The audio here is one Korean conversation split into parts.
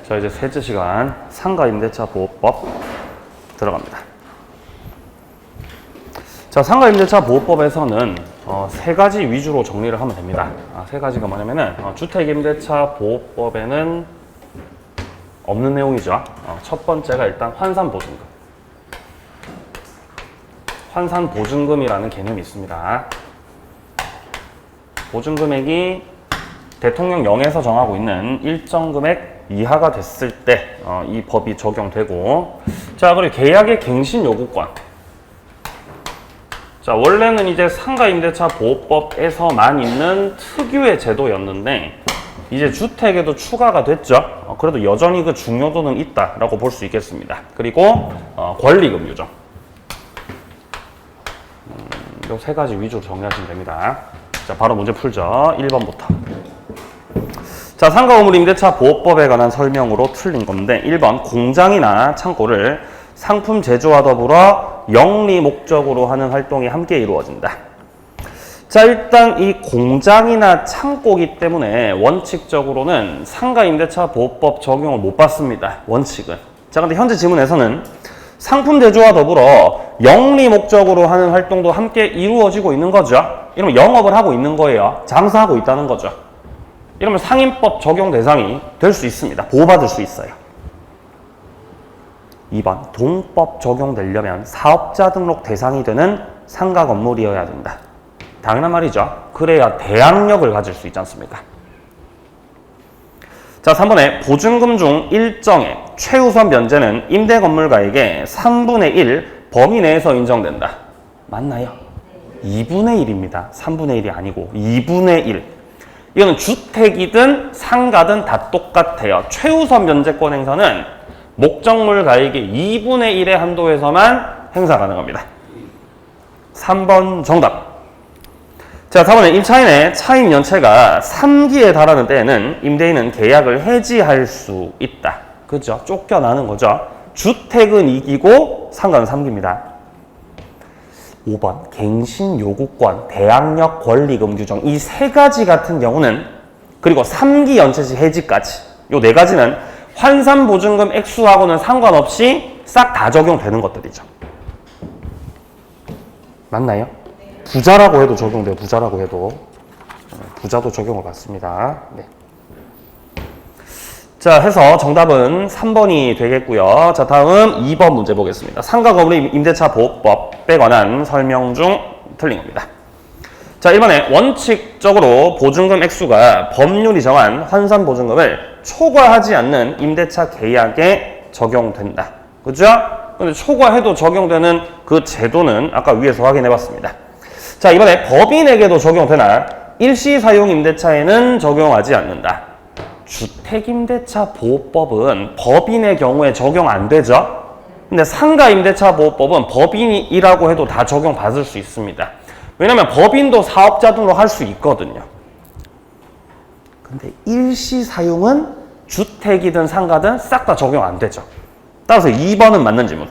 자, 이제 셋째 시간 상가임대차 보호법 들어갑니다. 자, 상가임대차 보호법에서는 세 가지 위주로 정리를 하면 됩니다. 세 가지가 뭐냐면은 주택임대차 보호법에는 없는 내용이죠. 첫 번째가 일단 환산보증금. 환산보증금이라는 개념이 있습니다. 보증금액이 대통령령에서 정하고 있는 일정 금액 이하가 됐을 때 이 법이 적용되고, 자, 그리고 계약의 갱신 요구권. 자, 원래는 이제 상가임대차 보호법에서만 있는 특유의 제도였는데 이제 주택에도 추가가 됐죠. 그래도 여전히 그 중요도는 있다라고 볼 수 있겠습니다. 그리고 권리금 유정. 요 세 가지 위주로 정리하시면 됩니다. 자, 바로 문제 풀죠. 1번부터. 자, 상가건물임대차 보호법에 관한 설명으로 틀린 건데, 1번 공장이나 창고를 상품 제조와 더불어 영리 목적으로 하는 활동이 함께 이루어진다. 자, 일단 이 공장이나 창고기 때문에 원칙적으로는 상가임대차 보호법 적용을 못 받습니다. 원칙은. 자, 근데 현재 지문에서는 상품 제조와 더불어 영리 목적으로 하는 활동도 함께 이루어지고 있는 거죠. 이러면 영업을 하고 있는 거예요. 장사하고 있다는 거죠. 이러면 상임법 적용 대상이 될 수 있습니다. 보호받을 수 있어요. 2번 동법 적용되려면 사업자 등록 대상이 되는 상가 건물이어야 된다. 당연한 말이죠. 그래야 대항력을 가질 수 있지 않습니까? 자, 3번에 보증금 중 일정액 최우선 면제는 임대 건물가에게 3분의 1 범위 내에서 인정된다. 맞나요? 2분의 1입니다. 3분의 1이 아니고 2분의 1. 이거는 주택이든 상가든 다 똑같아요. 최우선 면제권 행사는 목적물가에게 2분의 1의 한도에서만 행사 가능합니다. 3번 정답. 자, 4번에 임차인의 차임 연체가 3기에 달하는 때에는 임대인은 계약을 해지할 수 있다. 그죠? 쫓겨나는 거죠. 주택은 2기고 상가는 3기입니다. 5번 갱신 요구권, 대항력 권리금 규정, 이 세 가지 같은 경우는, 그리고 3기 연체시 해지까지, 요 네 가지는 환산보증금 액수하고는 상관없이 싹 다 적용되는 것들이죠. 맞나요? 부자라고 해도 적용돼요. 부자라고 해도. 부자도 적용을 받습니다. 네. 자, 해서 정답은 3번이 되겠고요. 자, 다음 2번 문제 보겠습니다. 상가건물 임대차 보호법에 관한 설명 중 틀린 겁니다. 자, 1번에 원칙적으로 보증금 액수가 법률이 정한 환산보증금을 초과하지 않는 임대차 계약에 적용된다. 그죠? 근데 초과해도 적용되는 그 제도는 아까 위에서 확인해 봤습니다. 자, 이번에 법인에게도 적용되나 일시사용 임대차에는 적용하지 않는다. 주택임대차 보호법은 법인의 경우에 적용 안 되죠? 근데 상가임대차 보호법은 법인이라고 해도 다 적용받을 수 있습니다. 왜냐면 법인도 사업자 등록할 수 있거든요. 근데 일시사용은 주택이든 상가든 싹 다 적용 안 되죠. 따라서 2번은 맞는 질문.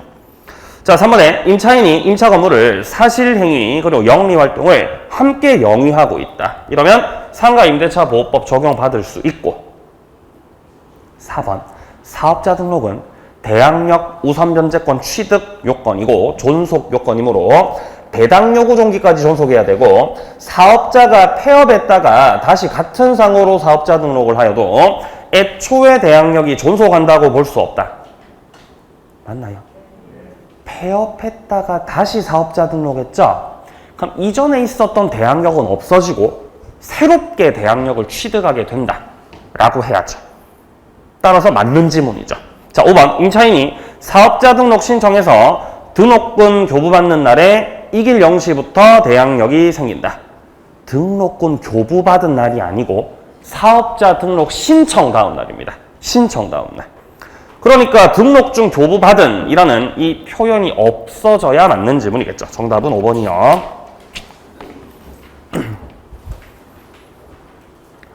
자, 3번에 임차인이 임차 건물을 사실행위 그리고 영리활동을 함께 영위하고 있다. 이러면 상가임대차 보호법 적용받을 수 있고, 4번 사업자 등록은 대항력 우선 면제권 취득 요건이고 존속 요건이므로 배당 요구 종기까지 존속해야 되고, 사업자가 폐업했다가 다시 같은 상호로 사업자 등록을 하여도 애초에 대항력이 존속한다고 볼 수 없다. 맞나요? 폐업했다가 다시 사업자 등록했죠? 그럼 이전에 있었던 대항력은 없어지고 새롭게 대항력을 취득하게 된다 라고 해야죠. 따라서 맞는 지문이죠. 자, 5번 임차인이 사업자 등록 신청해서 등록금 교부받는 날에 이길 0시부터 대항력이 생긴다. 등록금 교부받은 날이 아니고 사업자 등록 신청 다음 날입니다. 신청 다음 날. 그러니까 등록 중 교부받은 이라는 이 표현이 없어져야 맞는 지문이겠죠. 정답은 5번이요.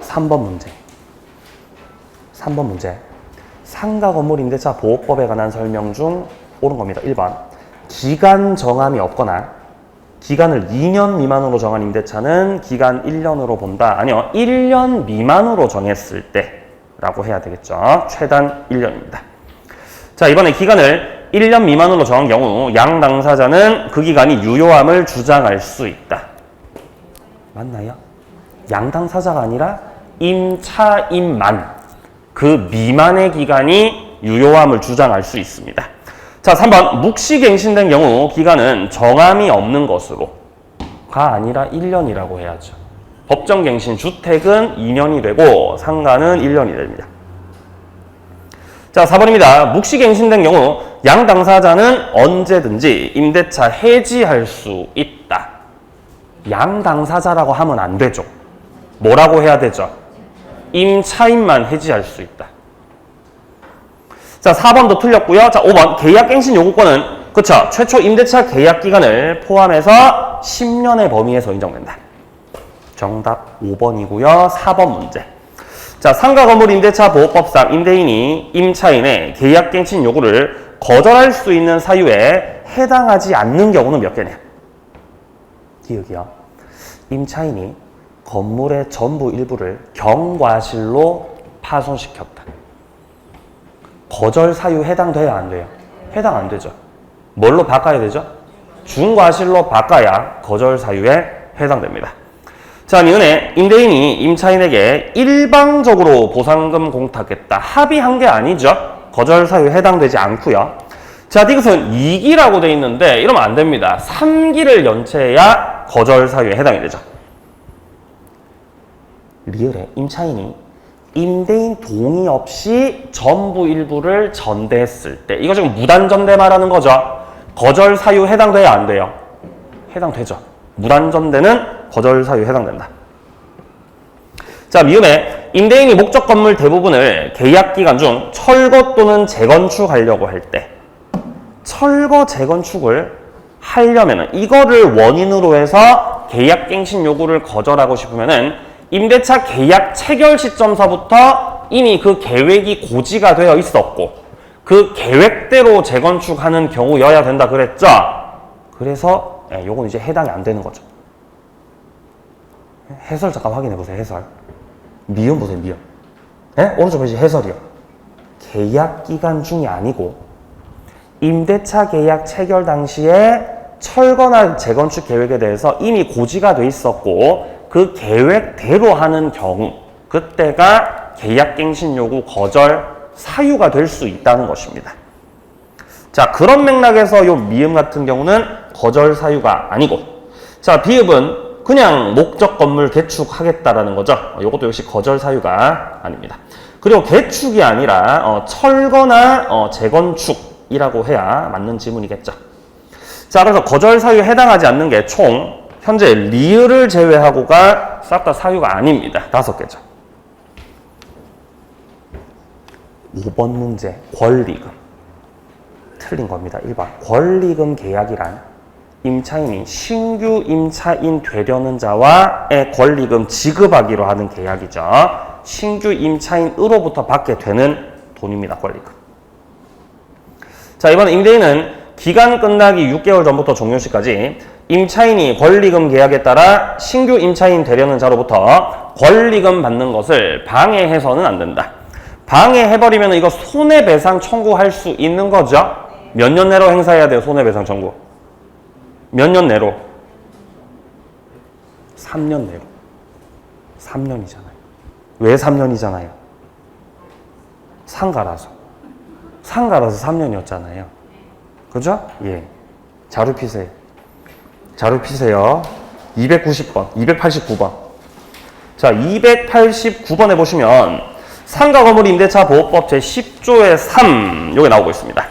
3번 문제. 3번 문제. 상가건물임대차 보호법에 관한 설명 중 옳은 겁니다. 1번. 기간 정함이 없거나 기간을 2년 미만으로 정한 임대차는 기간 1년으로 본다. 아니요. 1년 미만으로 정했을 때 라고 해야 되겠죠. 최단 1년입니다. 자, 이번에 기간을 1년 미만으로 정한 경우 양 당사자는 그 기간이 유효함을 주장할 수 있다. 맞나요? 양 당사자가 아니라 임차인만 그 미만의 기간이 유효함을 주장할 수 있습니다. 자, 3번 묵시갱신된 경우 기간은 정함이 없는 것으로가 아니라 1년이라고 해야죠. 법정갱신 주택은 2년이 되고 상가는 1년이 됩니다. 자, 4번입니다. 묵시갱신된 경우 양 당사자는 언제든지 임대차 해지할 수 있다. 양 당사자라고 하면 안 되죠. 뭐라고 해야 되죠? 임차인만 해지할 수 있다. 자, 4번도 틀렸고요. 자, 5번 계약갱신 요구권은 그쵸? 최초 임대차 계약 기간을 포함해서 10년의 범위에서 인정된다. 정답 5번이고요. 4번 문제. 자, 상가건물 임대차 보호법상 임대인이 임차인의 계약갱신 요구를 거절할 수 있는 사유에 해당하지 않는 경우는 몇 개냐? 기억이요. 임차인이 건물의 전부 일부를 경과실로 파손시켰다. 거절 사유 해당돼야 안 돼요? 해당 안 되죠. 뭘로 바꿔야 되죠? 중과실로 바꿔야 거절 사유에 해당됩니다. 자, 이은혜 임대인이 임차인에게 일방적으로 보상금 공탁했다. 합의한 게 아니죠. 거절 사유에 해당되지 않고요. 자, 이것은 2기라고 돼 있는데 이러면 안 됩니다. 3기를 연체해야 거절 사유에 해당이 되죠. 리얼에 임차인이 임대인 동의 없이 전부 일부를 전대했을 때 이거 지금 무단전대 말하는 거죠. 거절 사유 해당돼야 안 돼요? 해당되죠. 무단전대는 거절 사유에 해당된다. 자, 미음에 임대인이 목적 건물 대부분을 계약 기간 중 철거 또는 재건축하려고 할 때 철거 재건축을 하려면은 이거를 원인으로 해서 계약갱신 요구를 거절하고 싶으면은 임대차 계약 체결 시점서부터 이미 그 계획이 고지가 되어 있었고 그 계획대로 재건축하는 경우여야 된다 그랬죠. 그래서 요건 이제 해당이 안 되는 거죠. 해설 잠깐 확인해 보세요. 해설. 미음 보세요. 미음. 오른쪽 페이지 해설이요. 계약 기간 중이 아니고 임대차 계약 체결 당시에 철거나 재건축 계획에 대해서 이미 고지가 돼 있었고 그 계획대로 하는 경우 그때가 계약갱신 요구 거절 사유가 될 수 있다는 것입니다. 자, 그런 맥락에서 요 미음 같은 경우는 거절 사유가 아니고 자, 비읍은 그냥 목적 건물 개축하겠다라는 거죠. 요것도 역시 거절 사유가 아닙니다. 그리고 개축이 아니라 철거나 재건축이라고 해야 맞는 지문이겠죠. 자, 그래서 거절 사유에 해당하지 않는 게 총 현재 리을을 제외하고가 싹 다 사유가 아닙니다. 5개죠. 5번 문제 권리금. 틀린 겁니다. 1번 권리금 계약이란 임차인이 신규 임차인 되려는 자와의 권리금 지급하기로 하는 계약이죠. 신규 임차인으로부터 받게 되는 돈입니다. 권리금. 자, 이번 임대인은 기간 끝나기 6개월 전부터 종료시까지 임차인이 권리금 계약에 따라 신규 임차인 되려는 자로부터 권리금 받는 것을 방해해서는 안 된다. 방해해버리면 이거 손해배상 청구할 수 있는 거죠. 몇 년 내로 행사해야 돼요? 손해배상 청구. 몇 년 내로? 3년 내로. 3년이잖아요. 왜 3년이잖아요? 상가라서 3년이었잖아요. 그죠? 예. 자료 피세요. 자료 피세요. 290번, 289번. 자, 289번에 보시면 상가건물 임대차 보호법 제10조의 3 여기 나오고 있습니다.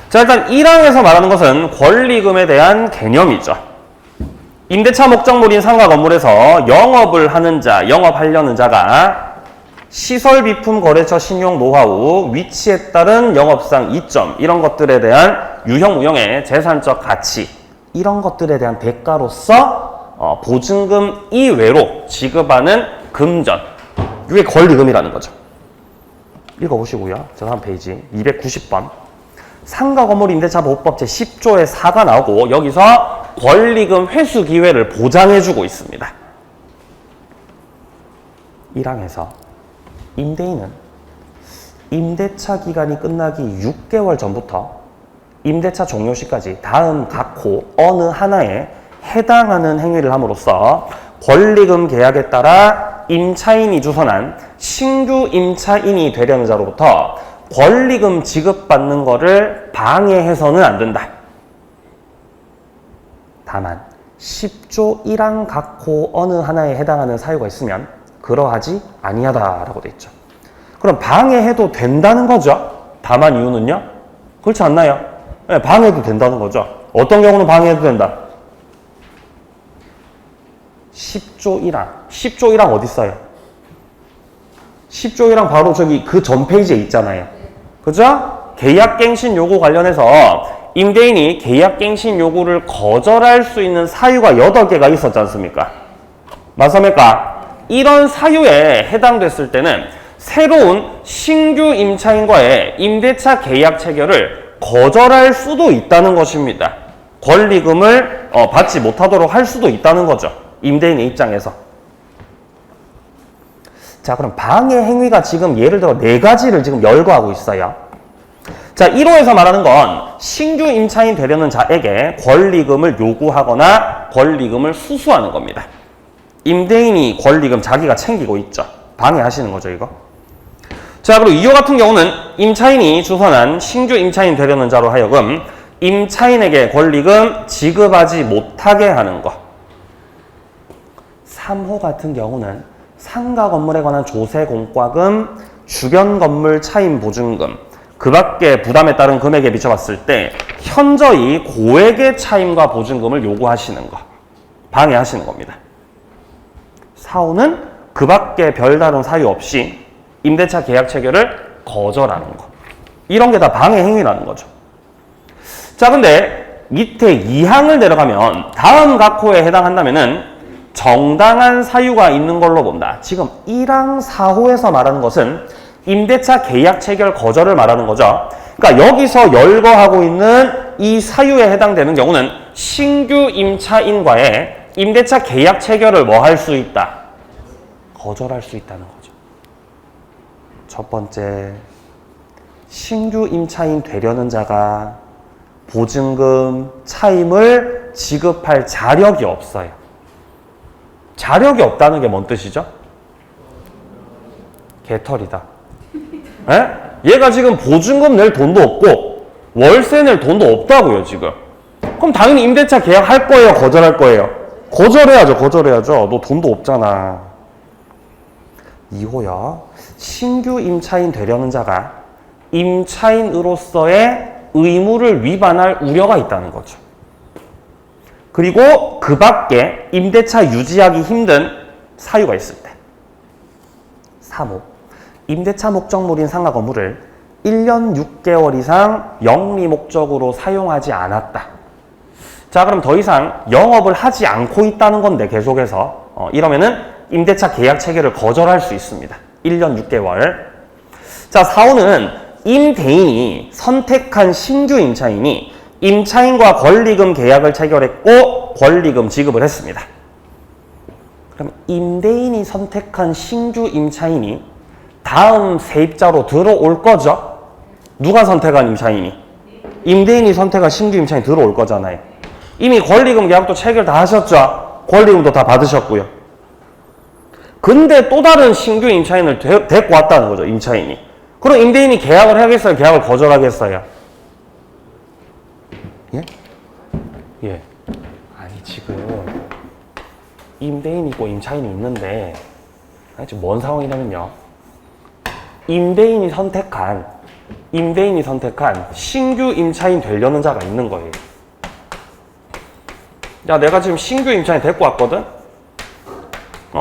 자, 일단 1항에서 말하는 것은 권리금에 대한 개념이죠. 임대차 목적물인 상가건물에서 영업을 하는 자, 영업하려는 자가 시설비품 거래처 신용 노하우, 위치에 따른 영업상 이점 이런 것들에 대한 유형 무형의 재산적 가치 이런 것들에 대한 대가로서 보증금 이외로 지급하는 금전 이게 권리금이라는 거죠. 읽어보시고요. 저 다음 페이지 290번 상가건물 임대차 보호법 제10조의 4가 나오고 여기서 권리금 회수 기회를 보장해주고 있습니다. 1항에서 임대인은 임대차 기간이 끝나기 6개월 전부터 임대차 종료 시까지 다음 각 호 어느 하나에 해당하는 행위를 함으로써 권리금 계약에 따라 임차인이 주선한 신규 임차인이 되려는 자로부터 권리금 지급받는 것을 방해해서는 안 된다. 다만 10조 1항 각 호 어느 하나에 해당하는 사유가 있으면 그러하지 아니하다라고 돼 있죠. 그럼 방해해도 된다는 거죠. 다만 이유는요? 그렇지 않나요? 네, 방해해도 된다는 거죠. 어떤 경우는 방해해도 된다? 10조 1항. 10조 1항 어디 있어요? 10조 1항 바로 저기 그 전 페이지에 있잖아요. 그죠? 계약갱신 요구 관련해서 임대인이 계약갱신 요구를 거절할 수 있는 사유가 8개가 있었지 않습니까? 맞습니까? 이런 사유에 해당됐을 때는 새로운 신규 임차인과의 임대차 계약 체결을 거절할 수도 있다는 것입니다. 권리금을 받지 못하도록 할 수도 있다는 거죠. 임대인의 입장에서. 자, 그럼 방해 행위가 지금 예를 들어 4가지를 지금 열거하고 있어요. 자, 1호에서 말하는 건 신규 임차인 되려는 자에게 권리금을 요구하거나 권리금을 수수하는 겁니다. 임대인이 권리금 자기가 챙기고 있죠. 방해하시는 거죠, 이거. 자, 그리고 2호 같은 경우는 임차인이 주선한 신규 임차인 되려는 자로 하여금 임차인에게 권리금 지급하지 못하게 하는 거. 3호 같은 경우는 상가 건물에 관한 조세 공과금, 주변 건물 차임 보증금, 그 밖에 부담에 따른 금액에 비춰봤을 때 현저히 고액의 차임과 보증금을 요구하시는 거. 방해하시는 겁니다. 4호는 그 밖에 별다른 사유 없이 임대차 계약 체결을 거절하는 거. 이런 게 다 방해 행위라는 거죠. 자, 근데 밑에 2항을 내려가면 다음 각 호에 해당한다면은 정당한 사유가 있는 걸로 본다. 지금 1항 4호에서 말하는 것은 임대차 계약 체결 거절을 말하는 거죠. 그러니까 여기서 열거하고 있는 이 사유에 해당되는 경우는 신규 임차인과의 임대차 계약 체결을 뭐 할 수 있다? 거절할 수 있다는 거죠. 첫 번째, 신규 임차인 되려는 자가 보증금, 차임을 지급할 자력이 없어요. 자력이 없다는 게 뭔 뜻이죠? 개털이다. 에? 얘가 지금 보증금 낼 돈도 없고 월세 낼 돈도 없다고요, 지금. 그럼 당연히 임대차 계약할 거예요, 거절할 거예요? 거절해야죠, 거절해야죠. 너 돈도 없잖아. 2호요. 신규 임차인 되려는 자가 임차인으로서의 의무를 위반할 우려가 있다는 거죠. 그리고 그 밖에 임대차 유지하기 힘든 사유가 있을 때. 3호. 임대차 목적물인 상가 건물을 1년 6개월 이상 영리 목적으로 사용하지 않았다. 자, 그럼 더 이상 영업을 하지 않고 있다는 건데 계속해서 이러면은 임대차 계약 체결을 거절할 수 있습니다. 1년 6개월. 자, 4호는 임대인이 선택한 신규 임차인이 임차인과 권리금 계약을 체결했고 권리금 지급을 했습니다. 그럼 임대인이 선택한 신규 임차인이 다음 세입자로 들어올 거죠? 누가 선택한 임차인이? 임대인이 선택한 신규 임차인이 들어올 거잖아요. 이미 권리금 계약도 체결 다 하셨죠? 권리금도 다 받으셨고요. 근데 또 다른 신규 임차인을 데리고 왔다는 거죠, 임차인이. 그럼 임대인이 계약을 하겠어요? 계약을 거절하겠어요? 예? 예. 아니, 지금 임대인이 있고 임차인이 있는데 지금 뭔 상황이냐면요. 임대인이 선택한 신규 임차인 되려는 자가 있는 거예요. 야, 내가 지금 신규 임차인 데리고 왔거든?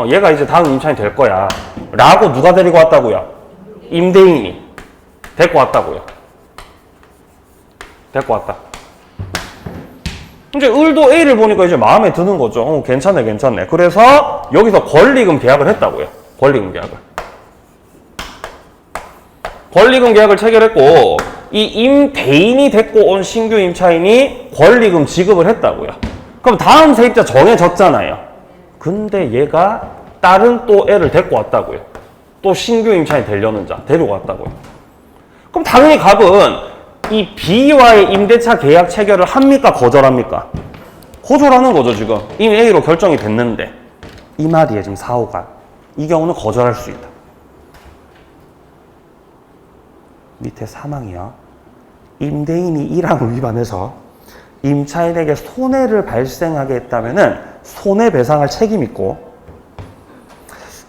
얘가 이제 다음 임차인 될 거야. 라고 누가 데리고 왔다고요? 임대인이 데리고 왔다고요. 데리고 왔다. 이제 을도 A를 보니까 이제 마음에 드는 거죠. 괜찮네, 괜찮네. 그래서 여기서 권리금 계약을 했다고요. 권리금 계약을. 권리금 계약을 체결했고, 이 임대인이 데리고 온 신규 임차인이 권리금 지급을 했다고요. 그럼 다음 세입자 정해졌잖아요. 근데 얘가 다른 또 애를 데리고 왔다고요. 또 신규 임차인 되려는 자 데리고 왔다고요. 그럼 당연히 갑은 이 B와의 임대차 계약 체결을 합니까? 거절합니까? 거절하는 거죠, 지금. 이미 A로 결정이 됐는데. 이 말이에요, 지금 4, 5가. 이 경우는 거절할 수 있다. 밑에 사망이야. 임대인이 1항을 위반해서 임차인에게 손해를 발생하게 했다면은 손해배상할 책임이 있고,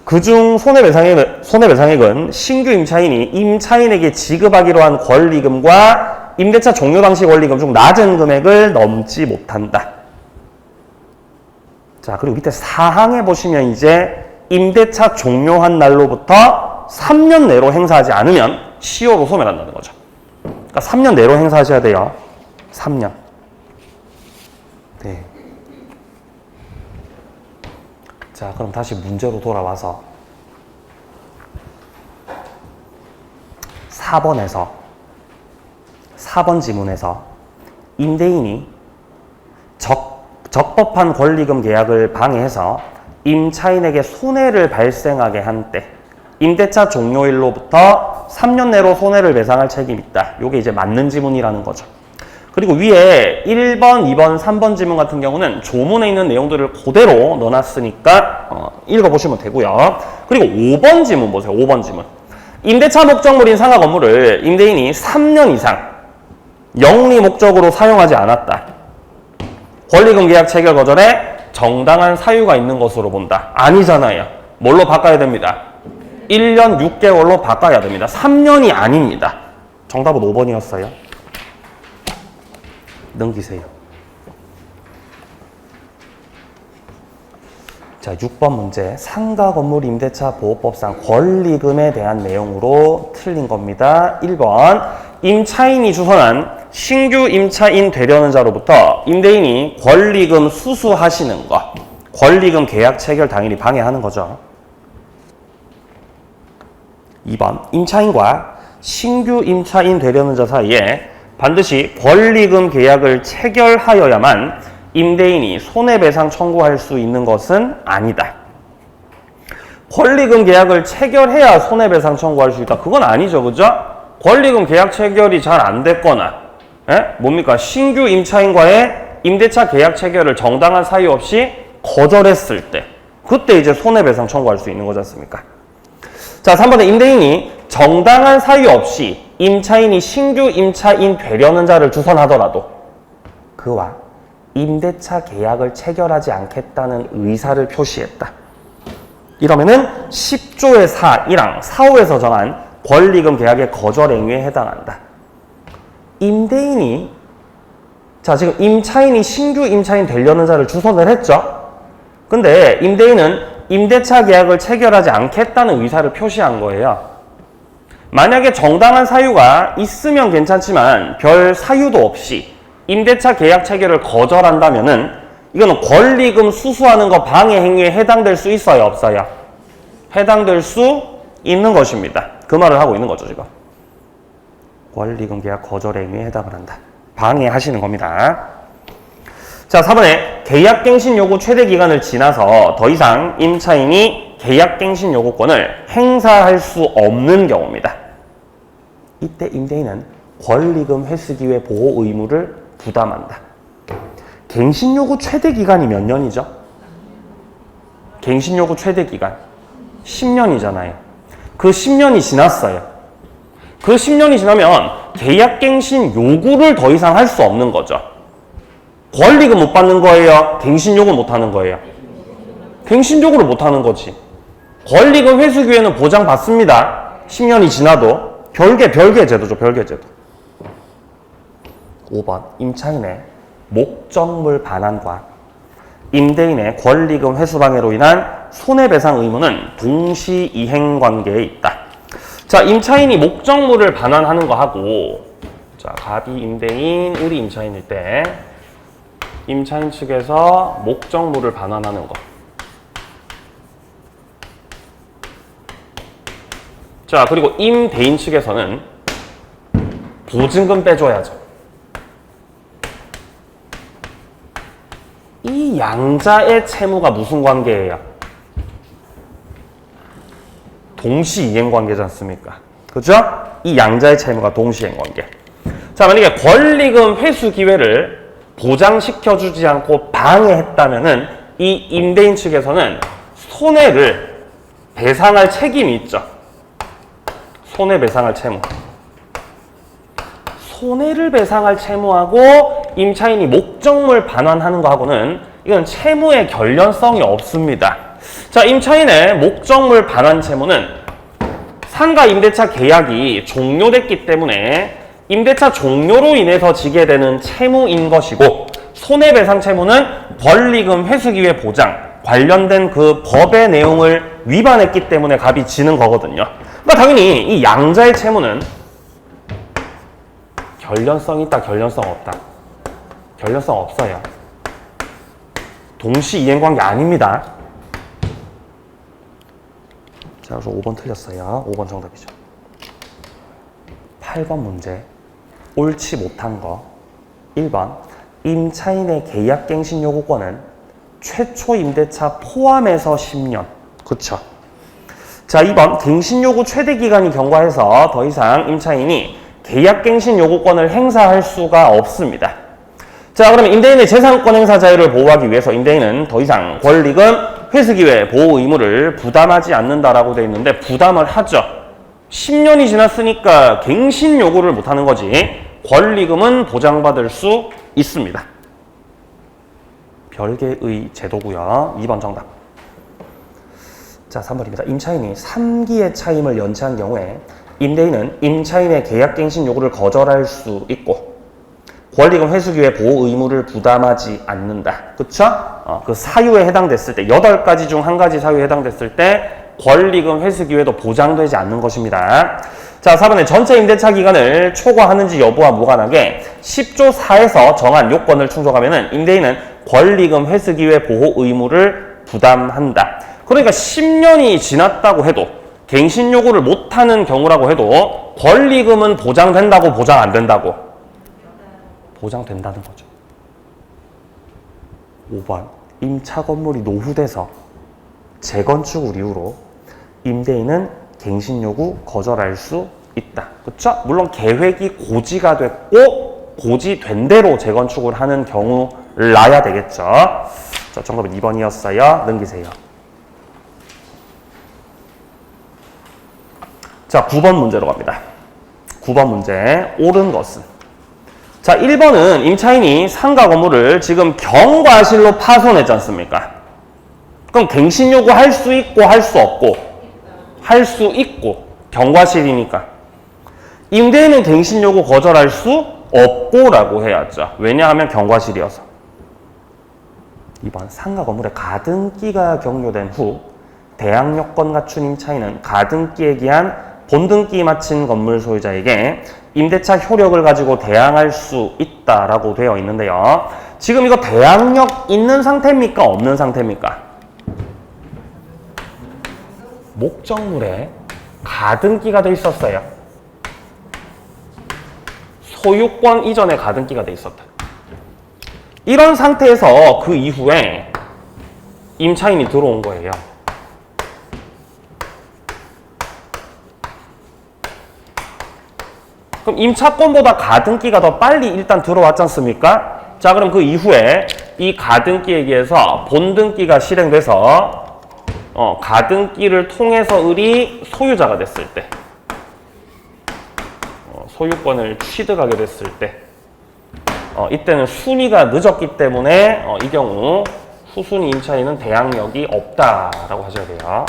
그중 손해배상액은 신규 임차인이 임차인에게 지급하기로 한 권리금과 임대차 종료 당시 권리금 중 낮은 금액을 넘지 못한다. 자, 그리고 밑에 4항에 보시면 이제 임대차 종료한 날로부터 3년 내로 행사하지 않으면 시효로 소멸한다는 거죠. 그러니까 3년 내로 행사하셔야 돼요. 3년. 네. 자, 그럼 다시 문제로 돌아와서 4번 지문에서 임대인이 적법한 권리금 계약을 방해해서 임차인에게 손해를 발생하게 한 때 임대차 종료일로부터 3년 내로 손해를 배상할 책임이 있다. 이게 이제 맞는 지문이라는 거죠. 그리고 위에 1번, 2번, 3번 지문 같은 경우는 조문에 있는 내용들을 그대로 넣어놨으니까 읽어보시면 되고요. 그리고 5번 지문 보세요. 5번 지문. 임대차 목적물인 상가 건물을 임대인이 3년 이상 영리 목적으로 사용하지 않았다. 권리금 계약 체결 거절에 정당한 사유가 있는 것으로 본다. 아니잖아요. 뭘로 바꿔야 됩니다. 1년 6개월로 바꿔야 됩니다. 3년이 아닙니다. 정답은 5번이었어요. 넘기세요. 자, 6번 문제. 상가 건물 임대차 보호법상 권리금에 대한 내용으로 틀린 겁니다. 1번. 임차인이 주선한 신규 임차인 되려는 자로부터 임대인이 권리금 수수하시는 것, 권리금 계약 체결 당일이 방해하는 거죠. 2번. 임차인과 신규 임차인 되려는 자 사이에 반드시 권리금 계약을 체결하여야만 임대인이 손해배상 청구할 수 있는 것은 아니다. 권리금 계약을 체결해야 손해배상 청구할 수 있다. 그건 아니죠. 그죠? 권리금 계약 체결이 잘 안 됐거나 뭡니까? 신규 임차인과의 임대차 계약 체결을 정당한 사유 없이 거절했을 때 그때 이제 손해배상 청구할 수 있는 거지 않습니까? 자, 3번에 임대인이 정당한 사유 없이 임차인이 신규 임차인 되려는 자를 주선하더라도 그와 임대차 계약을 체결하지 않겠다는 의사를 표시했다. 이러면은 10조의 4, 1항, 4, 5에서 정한 권리금 계약의 거절 행위에 해당한다. 임대인이 자, 지금 임차인이 신규 임차인 되려는 자를 주선을 했죠. 근데 임대인은 임대차 계약을 체결하지 않겠다는 의사를 표시한 거예요. 만약에 정당한 사유가 있으면 괜찮지만 별 사유도 없이 임대차 계약 체결을 거절한다면은 이거는 권리금 수수하는 거 방해 행위에 해당될 수 있어요, 없어요? 해당될 수 있는 것입니다. 그 말을 하고 있는 거죠, 지금. 권리금 계약 거절 행위에 해당을 한다. 방해하시는 겁니다. 자, 4번에 계약갱신 요구 최대 기간을 지나서 더 이상 임차인이 계약갱신 요구권을 행사할 수 없는 경우입니다. 이때 임대인은 권리금 회수 기회 보호 의무를 부담한다. 갱신 요구 최대 기간이 몇 년이죠? 갱신 요구 최대 기간 10년이잖아요. 그 10년이 지났어요. 그 10년이 지나면 계약갱신 요구를 더 이상 할 수 없는 거죠. 권리금 못 받는 거예요? 갱신 요구 못 하는 거예요? 갱신 요구를 못 하는 거지. 권리금 회수 기회는 보장받습니다. 10년이 지나도. 별개 제도죠, 별개 제도. 5번. 임차인의 목적물 반환과 임대인의 권리금 회수 방해로 인한 손해배상 의무는 동시 이행 관계에 있다. 자, 임차인이 목적물을 반환하는 거 하고, 자, 갑이 임대인, 을이 임차인일 때 임차인 측에서 목적물을 반환하는 거. 자, 그리고 임대인 측에서는 보증금 빼줘야죠. 이 양자의 채무가 무슨 관계예요? 동시 이행 관계지 않습니까? 그죠? 이 양자의 채무가 동시행 관계. 자, 만약에 권리금 회수 기회를 보장시켜주지 않고 방해했다면은 이 임대인 측에서는 손해를 배상할 책임이 있죠. 손해배상할 채무. 손해를 배상할 채무하고 임차인이 목적물 반환하는 거하고는 이건 채무의 결련성이 없습니다. 자, 임차인의 목적물 반환 채무는 상가 임대차 계약이 종료됐기 때문에 임대차 종료로 인해서 지게 되는 채무인 것이고, 손해배상 채무는 권리금 회수기회 보장 관련된 그 법의 내용을 위반했기 때문에 값이 지는 거거든요. 그러니까 당연히 이 양자의 채무는 결련성 있다, 결련성 없다. 결련성 없어요. 동시 이행관계 아닙니다. 자, 그래서 5번 틀렸어요. 5번 정답이죠. 8번 문제. 옳지 못한 거. 1번. 임차인의 계약갱신 요구권은 최초 임대차 포함해서 10년. 그쵸. 자, 2번. 갱신 요구 최대 기간이 경과해서 더 이상 임차인이 계약갱신 요구권을 행사할 수가 없습니다. 자, 그러면 임대인의 재산권 행사 자유를 보호하기 위해서 임대인은 더 이상 권리금 회수기회 보호 의무를 부담하지 않는다라고 되어 있는데 부담을 하죠. 10년이 지났으니까 갱신 요구를 못하는 거지. 권리금은 보장받을 수 있습니다. 별개의 제도고요. 2번 정답. 자, 3번입니다. 임차인이 3기의 차임을 연체한 경우에 임대인은 임차인의 계약갱신 요구를 거절할 수 있고 권리금 회수기회 보호 의무를 부담하지 않는다. 그쵸? 그 사유에 해당됐을 때 8가지 중 1가지 사유에 해당됐을 때 권리금 회수기회도 보장되지 않는 것입니다. 자, 4번에 전체 임대차 기간을 초과하는지 여부와 무관하게 10조 4에서 정한 요건을 충족하면 임대인은 권리금 회수기회 보호 의무를 부담한다. 그러니까 10년이 지났다고 해도 갱신 요구를 못하는 경우라고 해도 권리금은 보장된다고 보장 안 된다고? 보장된다는 거죠. 5번. 임차 건물이 노후돼서 재건축을 이유로 임대인은 갱신 요구 거절할 수 있다. 그렇죠? 물론 계획이 고지가 됐고 고지된 대로 재건축을 하는 경우를 나야 되겠죠. 자, 정답은 2번이었어요. 넘기세요. 자, 9번 문제로 갑니다. 9번 문제. 옳은 것은? 자, 1번은 임차인이 상가 건물을 지금 경과실로 파손했지 않습니까? 그럼 갱신 요구 할 수 있고 할 수 없고? 할 수 있고. 경과실이니까. 임대인은 갱신 요구 거절할 수 없고 라고 해야죠. 왜냐하면 경과실이어서. 2번. 상가 건물에 가등기가 경료된 후 대항 요건 갖춘 임차인은 가등기에 기한 본등기 마친 건물 소유자에게 임대차 효력을 가지고 대항할 수 있다라고 되어 있는데요. 지금 이거 대항력 있는 상태입니까? 없는 상태입니까? 목적물에 가등기가 돼 있었어요. 소유권 이전에 가등기가 돼 있었다. 이런 상태에서 그 이후에 임차인이 들어온 거예요. 그럼 임차권보다 가등기가 더 빨리 일단 들어왔지 않습니까? 자, 그럼 그 이후에 이 가등기에 의해서 본등기가 실행돼서 가등기를 통해서 을이 소유자가 됐을 때 소유권을 취득하게 됐을 때 이때는 순위가 늦었기 때문에 이 경우 후순위 임차인은 대항력이 없다라고 하셔야 돼요.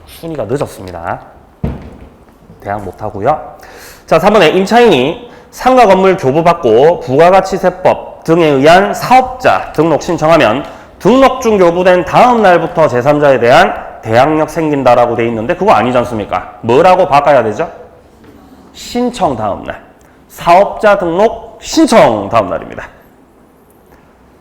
순위가 늦었습니다. 대항 못하고요. 자, 3번에 임차인이 상가 건물 교부받고 부가가치세법 등에 의한 사업자 등록 신청하면 등록 중 교부된 다음 날부터 제3자에 대한 대항력 생긴다라고 돼 있는데 그거 아니지 않습니까? 뭐라고 바꿔야 되죠? 신청 다음 날. 사업자 등록 신청 다음 날입니다.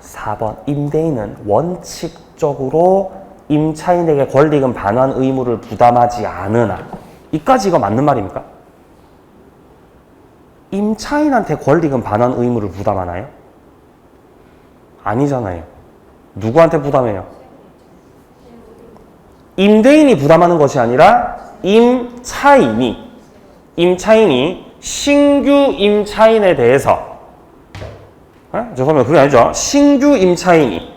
4번. 임대인은 원칙적으로 임차인에게 권리금 반환 의무를 부담하지 않으나. 이까지 이거 맞는 말입니까? 임차인한테 권리금 반환 의무를 부담하나요? 아니잖아요. 누구한테 부담해요? 임대인이 부담하는 것이 아니라 임차인이 신규 임차인에 대해서 죄송합니다. 그게 아니죠. 신규 임차인이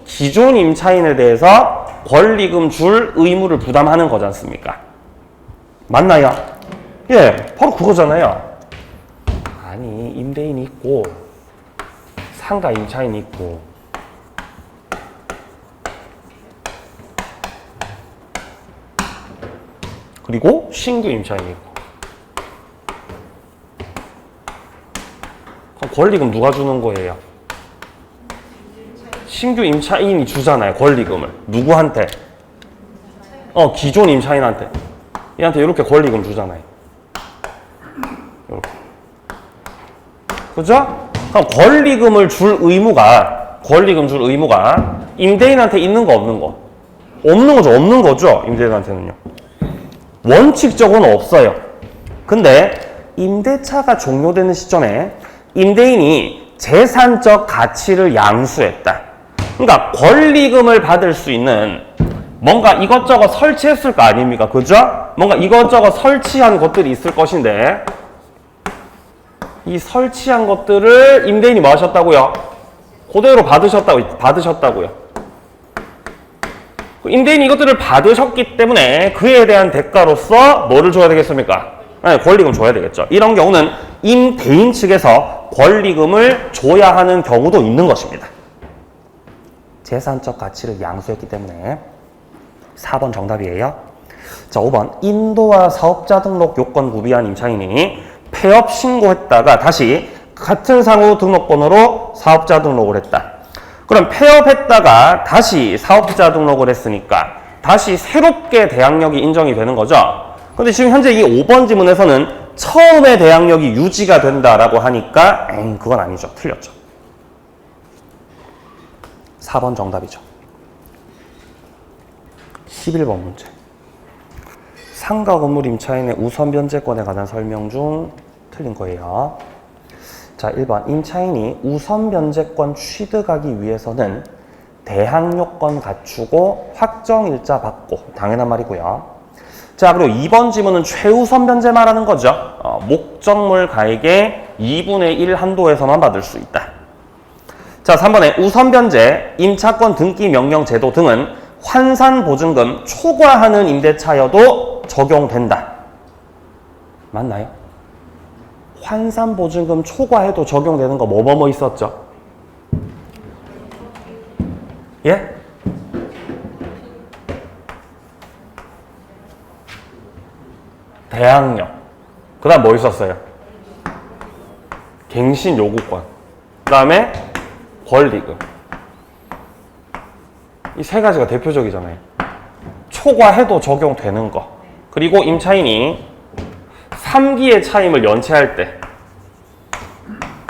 기존 임차인에 대해서 권리금 줄 의무를 부담하는 거지 않습니까? 맞나요? 예, 바로 그거잖아요. 아니, 임대인이 있고 상가 임차인이 있고 그리고 신규 임차인이 있고 그럼 권리금 누가 주는 거예요? 신규 임차인이 주잖아요. 권리금을. 누구한테? 기존 임차인한테. 얘한테 이렇게 권리금 주잖아요. 이렇게. 그죠? 그럼 권리금 줄 의무가 임대인한테 있는 거 없는 거? 없는 거죠. 임대인한테는요. 원칙적으로는 없어요. 근데 임대차가 종료되는 시점에 임대인이 재산적 가치를 양수했다. 그러니까 권리금을 받을 수 있는 뭔가 이것저것 설치했을 거 아닙니까? 그죠? 뭔가 이것저것 설치한 것들이 있을 것인데 이 설치한 것들을 임대인이 뭐 하셨다고요? 그대로 받으셨다고요. 임대인이 이것들을 받으셨기 때문에 그에 대한 대가로서 뭐를 줘야 되겠습니까? 네, 권리금 줘야 되겠죠. 이런 경우는 임대인 측에서 권리금을 줘야 하는 경우도 있는 것입니다. 재산적 가치를 양수했기 때문에 4번 정답이에요. 자, 5번 인도와 사업자 등록 요건 구비한 임차인이 폐업 신고했다가 다시 같은 상호 등록번호로 사업자 등록을 했다. 그럼 폐업했다가 다시 사업자 등록을 했으니까 다시 새롭게 대항력이 인정이 되는 거죠. 근데 지금 현재 이 5번 지문에서는 처음에 대항력이 유지가 된다라고 하니까 그건 아니죠. 틀렸죠. 4번 정답이죠. 11번 문제. 상가 건물 임차인의 우선 변제권에 관한 설명 중 틀린 거예요. 자, 1번 임차인이 우선 변제권 취득하기 위해서는 대항요건 갖추고 확정일자 받고 당연한 말이고요. 자, 그리고 2번 지문은 최우선 변제 말하는 거죠. 목적물 가액의 2분의 1 한도에서만 받을 수 있다. 자, 3번에 우선 변제, 임차권 등기 명령 제도 등은 환산 보증금 초과하는 임대차여도 적용된다. 맞나요? 환산 보증금 초과해도 적용되는 거 뭐 있었죠? 예? 대항력. 그 다음 뭐 있었어요? 갱신 요구권. 그 다음에 권리금. 이 세 가지가 대표적이잖아요. 초과해도 적용되는 거. 그리고 임차인이 3기의 차임을 연체할 때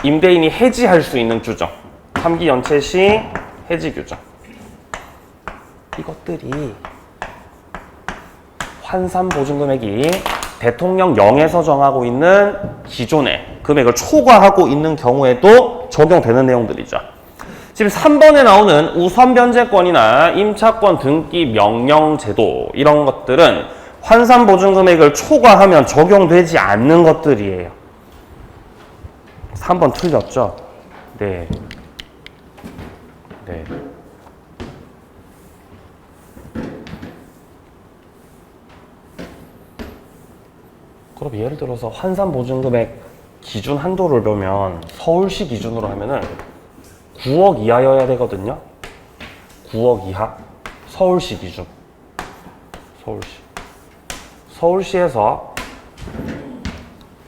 임대인이 해지할 수 있는 규정. 3기 연체 시 해지 규정. 이것들이 환산 보증금액이 대통령령에서 정하고 있는 기존의 금액을 초과하고 있는 경우에도 적용되는 내용들이죠. 지금 3번에 나오는 우선 변제권이나 임차권 등기 명령 제도 이런 것들은 환산 보증 금액을 초과하면 적용되지 않는 것들이에요. 3번 틀렸죠? 네. 네. 그럼 예를 들어서 환산 보증 금액 기준 한도를 보면 서울시 기준으로 하면은 9억 이하여야 되거든요. 9억 이하. 서울시 기준. 서울시에서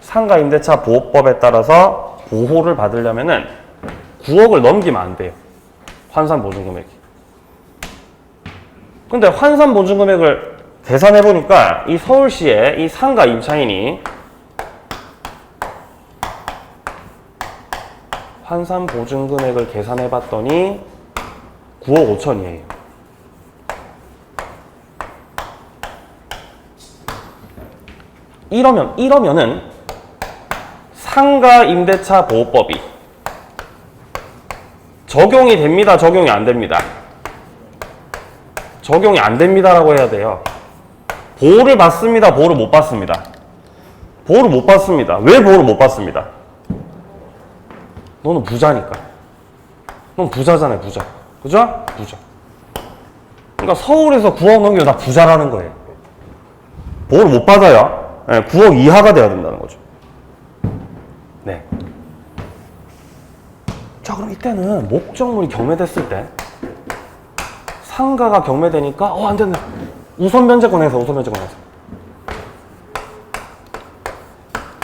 상가임대차 보호법에 따라서 보호를 받으려면은 9억을 넘기면 안 돼요. 환산 보증 금액이. 근데 환산 보증 금액을 계산해 보니까 이 서울시의 이 상가 임차인이 환산 보증 금액을 계산해 봤더니 9억 5천이에요. 이러면은 상가 임대차 보호법이 적용이 됩니다, 적용이 안 됩니다? 적용이 안 됩니다라고 해야 돼요. 보호를 받습니다, 보호를 못 받습니다? 보호를 못 받습니다. 왜 보호를 못 받습니다? 너는 부자니까. 넌 부자잖아요, 부자. 그죠? 부자. 그러니까 서울에서 9억 넘기면 다 부자라는 거예요. 보호를 못 받아야 9억 이하가 돼야 된다는 거죠. 네. 자, 그럼 이때는 목적물이 경매됐을 때 상가가 경매되니까 안 된다. 우선 변제권 해서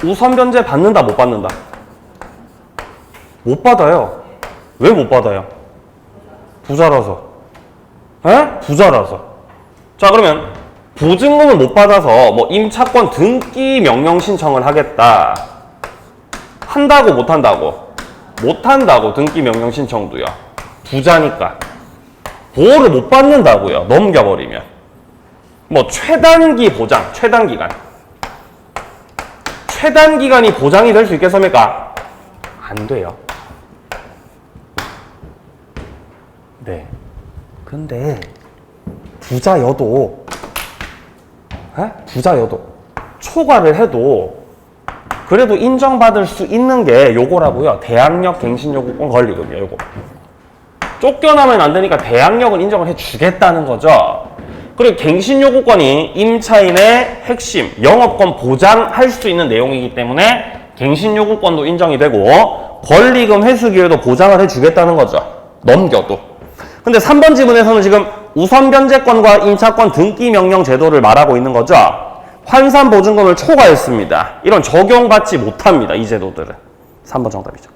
우선 변제 받는다, 못 받는다? 못 받아요. 왜 못 받아요? 부자라서. 부자라서. 자, 그러면 보증금을 못 받아서 뭐 임차권 등기 명령 신청을 하겠다. 한다고 못 한다고? 못 한다고 등기 명령 신청도요. 부자니까. 보호를 못 받는다고요. 넘겨버리면. 뭐 최단기 보장, 최단기간. 최단기간이 보장이 될 수 있겠습니까? 안 돼요. 네. 근데 부자여도 초과를 해도 그래도 인정받을 수 있는 게 요거라고요. 대항력 갱신요구권 권리금이에요. 요거. 쫓겨나면 안 되니까 대항력은 인정을 해주겠다는 거죠. 그리고 갱신요구권이 임차인의 핵심, 영업권 보장할 수 있는 내용이기 때문에 갱신요구권도 인정이 되고 권리금 회수 기회도 보장을 해주겠다는 거죠. 넘겨도. 근데 3번 지문에서는 지금 우선 변제권과 임차권 등기 명령 제도를 말하고 있는 거죠. 환산 보증금을 초과했습니다. 이런 적용받지 못합니다. 이 제도들은. 3번 정답이죠.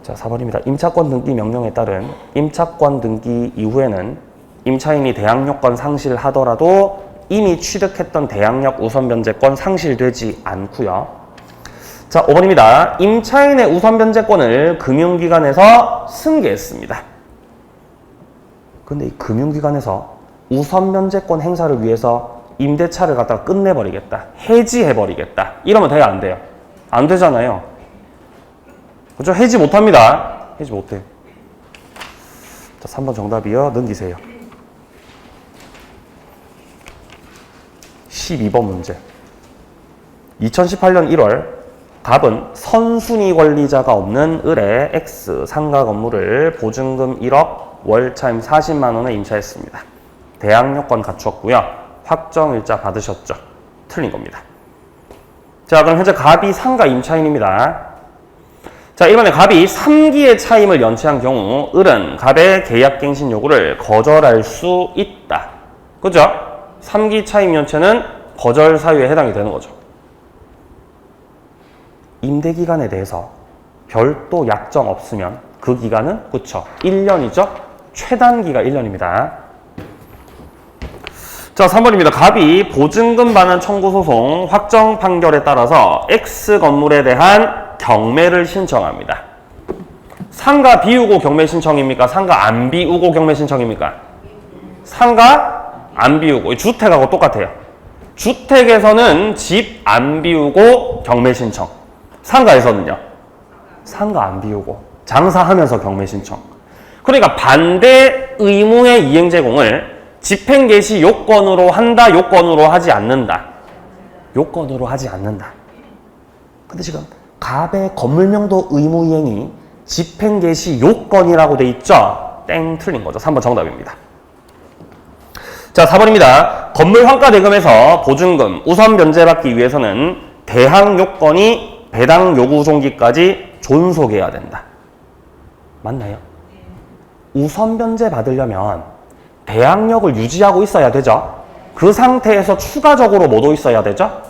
자, 4번입니다. 임차권 등기 명령에 따른 임차권 등기 이후에는 임차인이 대항력권 상실하더라도 이미 취득했던 대항력 우선 변제권 상실되지 않고요. 자, 5번입니다. 임차인의 우선 변제권을 금융기관에서 승계했습니다. 근데 이 금융기관에서 우선 변제권 행사를 위해서 임대차를 갖다가 끝내버리겠다. 해지해버리겠다. 이러면 돼요, 안 돼요? 안 되잖아요. 그렇죠? 해지 못합니다. 해지 못해요. 자, 3번 정답이요. 넘기세요. 12번 문제. 2018년 1월 답은 선순위 권리자가 없는 을의 X 상가 건물을 보증금 1억 월차임 40만 원에 임차했습니다. 대항력권 갖추었고요. 확정일자 받으셨죠. 틀린 겁니다. 자, 그럼 현재 갑이 상가 임차인입니다. 자, 이번에 갑이 3기의 차임을 연체한 경우 을은 갑의 계약갱신 요구를 거절할 수 있다. 그죠? 3기 차임 연체는 거절 사유에 해당이 되는 거죠. 임대기간에 대해서 별도 약정 없으면 그 기간은 그쵸 1년이죠. 최단기가 1년입니다. 자, 3번입니다. 갑이 보증금 반환 청구 소송 확정 판결에 따라서 X 건물에 대한 경매를 신청합니다. 상가 비우고 경매 신청입니까? 상가 안 비우고 경매 신청입니까? 상가 안 비우고. 주택하고 똑같아요. 주택에서는 집 안 비우고 경매 신청. 상가에서는요? 상가 안 비우고 장사하면서 경매 신청. 그러니까 반대 의무의 이행 제공을 집행 개시 요건으로 한다, 요건으로 하지 않는다. 요건으로 하지 않는다. 근데 지금 갑의 건물명도 의무 이행이 집행 개시 요건이라고 돼 있죠? 땡, 틀린 거죠. 3번 정답입니다. 자, 4번입니다. 건물 환가 대금에서 보증금 우선 변제받기 위해서는 대항 요건이 배당 요구 종기까지 존속해야 된다. 맞나요? 우선 변제 받으려면 대항력을 유지하고 있어야 되죠. 그 상태에서 추가적으로 뭐도 있어야 되죠?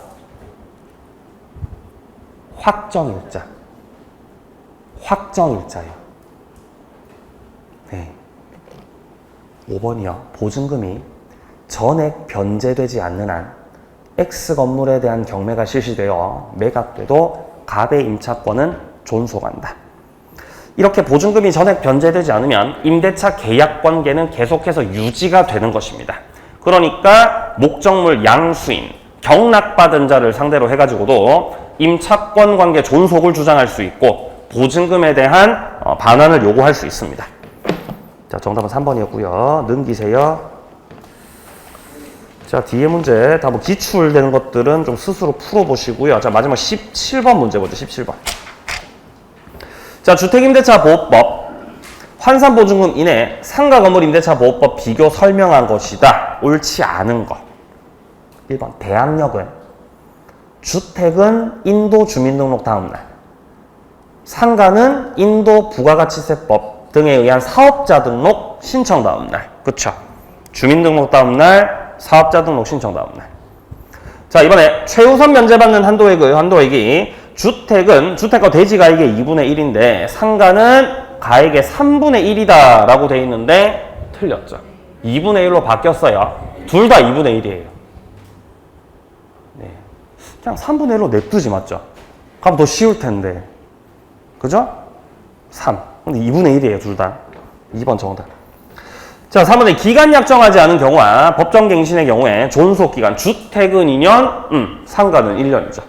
확정일자. 확정일자요. 네. 5번이요. 보증금이 전액 변제되지 않는 한 X 건물에 대한 경매가 실시되어 매각돼도 갑의 임차권은 존속한다. 이렇게 보증금이 전액 변제되지 않으면 임대차 계약 관계는 계속해서 유지가 되는 것입니다. 그러니까 목적물 양수인, 경락받은 자를 상대로 해가지고도 임차권 관계 존속을 주장할 수 있고 보증금에 대한 반환을 요구할 수 있습니다. 자, 정답은 3번이었고요. 넘기세요. 자, 뒤에 문제 다 뭐 기출되는 것들은 좀 스스로 풀어보시고요. 자, 마지막 17번 문제 보죠. 17번. 자, 주택임대차 보호법 환산보증금 이내 상가 건물 임대차 보호법 비교 설명한 것이다. 옳지 않은 거. 1번 대항력은 주택은 인도 주민등록 다음날, 상가는 인도 부가가치세법 등에 의한 사업자 등록 신청 다음날. 그쵸? 주민등록 다음날, 사업자 등록 신청 다음날. 자, 이번에 최우선 면제받는 한도액이 주택은 주택과 대지가액의 2분의 1인데 상가는 가액의 3분의 1이다 라고 돼 있는데 틀렸죠. 2분의 1로 바뀌었어요. 둘 다 2분의 1이에요. 네. 그냥 3분의 1로 냅두지 맞죠? 그럼 더 쉬울 텐데. 그죠? 3. 근데 2분의 1이에요, 둘 다. 2번 정답. 자, 3번에 기간 약정하지 않은 경우와 법정갱신의 경우에 존속기간 주택은 2년, 상가는 1년이죠.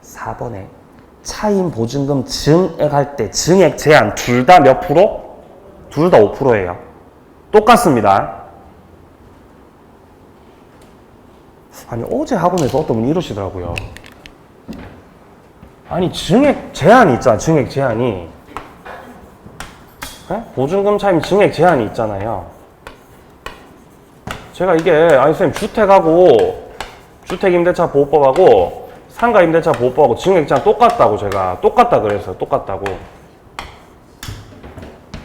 4번에 차임 보증금 증액할 때 증액 제한 둘 다 몇 프로? 둘 다 5%예요. 똑같습니다. 아니, 어제 학원에서 어떤 분이 이러시더라고요. 아니, 증액 제한이 있잖아, 증액 제한이. 네? 보증금 차임 증액 제한이 있잖아요. 제가 이게, 아니, 선생님, 주택하고, 주택임대차 보호법하고, 상가임대차 보호법하고 증액 제한 똑같다고 제가, 똑같다 그랬어요. 똑같다고.